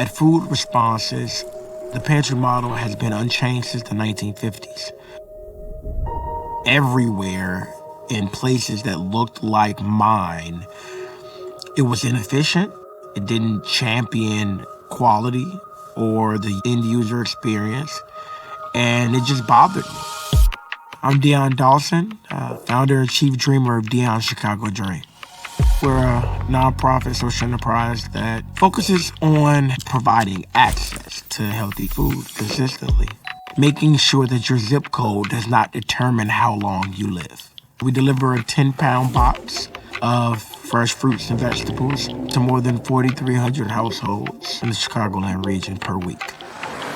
At Food Responses, the pantry model has been unchanged since the 1950s. Everywhere in places that looked like mine, it was inefficient. It didn't champion quality or the end user experience, and it just bothered me. I'm Deion Dawson, founder and chief dreamer of Deion's Chicago Dream. We're a nonprofit social enterprise that focuses on providing access to healthy food consistently, making sure that your zip code does not determine how long you live. We deliver a 10-pound box of fresh fruits and vegetables to more than 4,300 households in the Chicagoland region per week.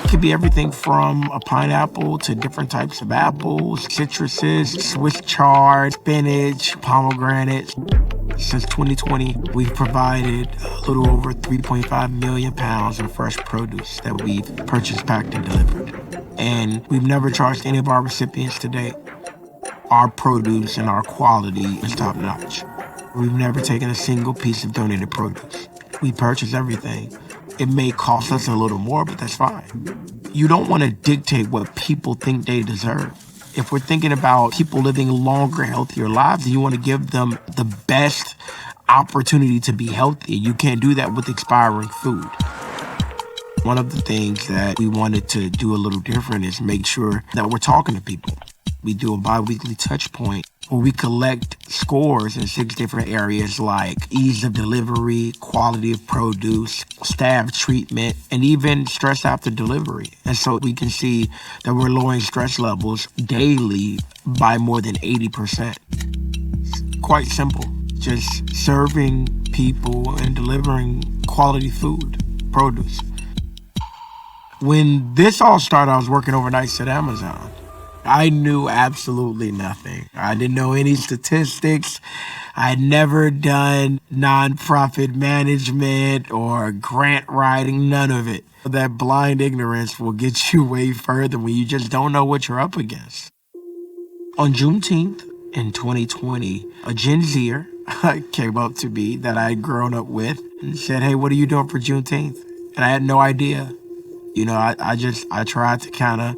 It could be everything from a pineapple to different types of apples, citruses, Swiss chard, spinach, pomegranates. Since 2020, we've provided a little over 3.5 million pounds of fresh produce that we've purchased, packed, and delivered. And we've never charged any of our recipients to date. Our produce and our quality is top notch. We've never taken a single piece of donated produce. We purchase everything. It may cost us a little more, but that's fine. You don't want to dictate what people think they deserve. If we're thinking about people living longer, healthier lives, you want to give them the best opportunity to be healthy. You can't do that with expiring food. One of the things that we wanted to do a little different is make sure that we're talking to people. We do a bi-weekly touch point where we collect scores in 6 different areas like ease of delivery, quality of produce, staff treatment, and even stress after delivery. And so we can see that we're lowering stress levels daily by more than 80%. It's quite simple. Just serving people and delivering quality food, produce. When this all started, I was working overnights at Amazon. I knew absolutely nothing. I didn't know any statistics. I had never done nonprofit management or grant writing, none of it. That blind ignorance will get you way further when you just don't know what you're up against. On Juneteenth in 2020, a Gen Zer came up to me that I had grown up with and said, "Hey, what are you doing for Juneteenth?" And I had no idea. You know, I tried to kind of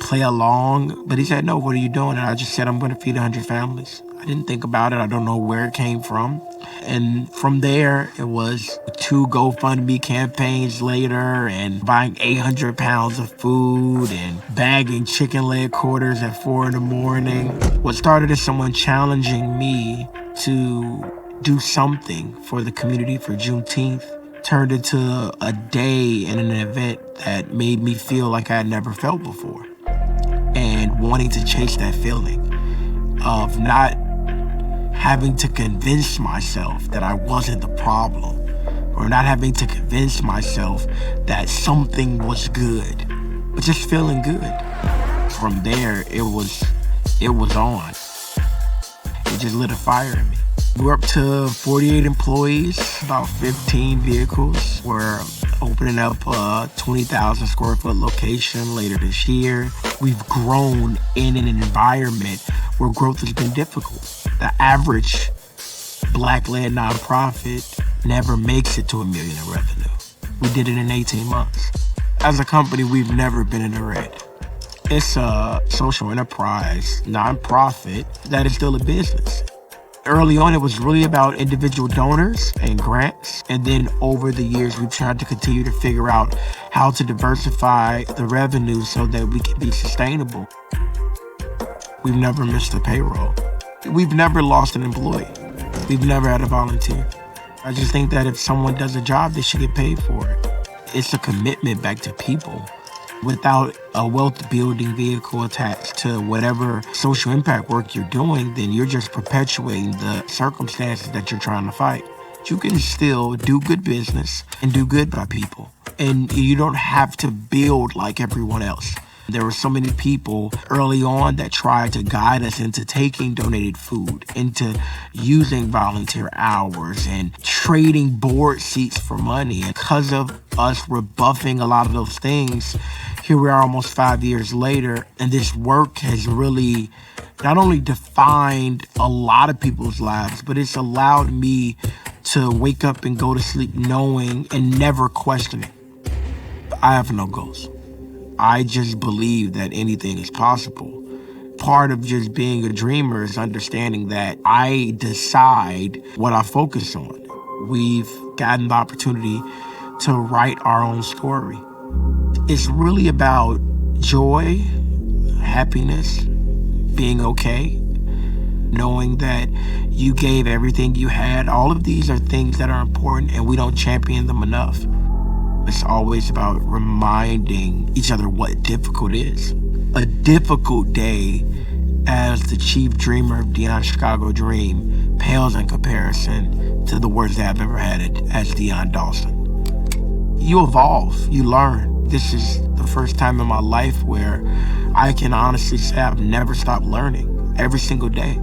play along, but he said, "No, what are you doing?" And I just said, "I'm going to feed 100 families." I didn't think about it. I don't know where it came from. And from there, it was 2 GoFundMe campaigns later and buying 800 pounds of food and bagging chicken leg quarters at 4 in the morning. What started as someone challenging me to do something for the community for Juneteenth turned into a day and an event that made me feel like I had never felt before. And wanting to chase that feeling of not having to convince myself that I wasn't the problem, or not having to convince myself that something was good, but just feeling good. From there, it was on. It just lit a fire in me. We're up to 48 employees, about 15 vehicles. We're opening up a 20,000 square foot location later this year. We've grown in an environment where growth has been difficult. The average Black-led nonprofit never makes it to $1 million in revenue. We did it in 18 months. As a company, we've never been in the red. It's a social enterprise, nonprofit, that is still a business. Early on, it was really about individual donors and grants. And then over the years, we've tried to continue to figure out how to diversify the revenue so that we can be sustainable. We've never missed a payroll. We've never lost an employee. We've never had a volunteer. I just think that if someone does a job, they should get paid for it. It's a commitment back to people. Without a wealth building vehicle attached to whatever social impact work you're doing, then you're just perpetuating the circumstances that you're trying to fight. You can still do good business and do good by people. And you don't have to build like everyone else. There were so many people early on that tried to guide us into taking donated food, into using volunteer hours and trading board seats for money. And because of us rebuffing a lot of those things, here we are almost 5 years later, and this work has really not only defined a lot of people's lives, but it's allowed me to wake up and go to sleep knowing and never questioning I have no goals. I just believe that anything is possible. Part of just being a dreamer is understanding that I decide what I focus on. We've gotten the opportunity to write our own story. It's really about joy, happiness, being okay, knowing that you gave everything you had. All of these are things that are important and we don't champion them enough. It's always about reminding each other what difficult is. A difficult day as the chief dreamer of Dion's Chicago Dream pales in comparison to the worst I've ever had it as Dion Dawson. You evolve, you learn. This is the first time in my life where I can honestly say I've never stopped learning every single day.